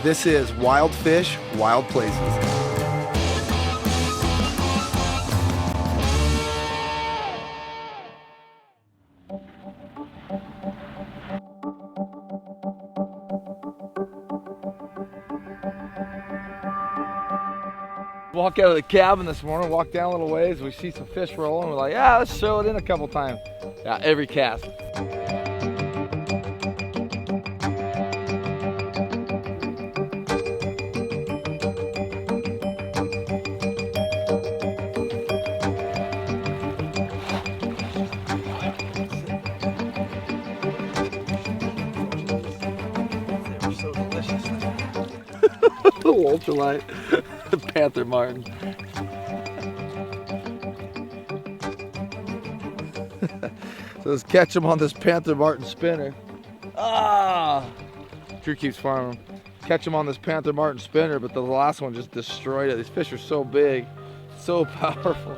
This is Wild Fish, Wild Places. Walk out of the cabin this morning, walk down a little ways, we see some fish rolling, we're like, yeah, let's show it in a couple times. Yeah, every cast. Ultralight Panther Martin. So let's catch them on this Panther Martin spinner. Ah! Drew keeps farming them. Catch them on this Panther Martin spinner, but the last one just destroyed it. These fish are so big, so powerful.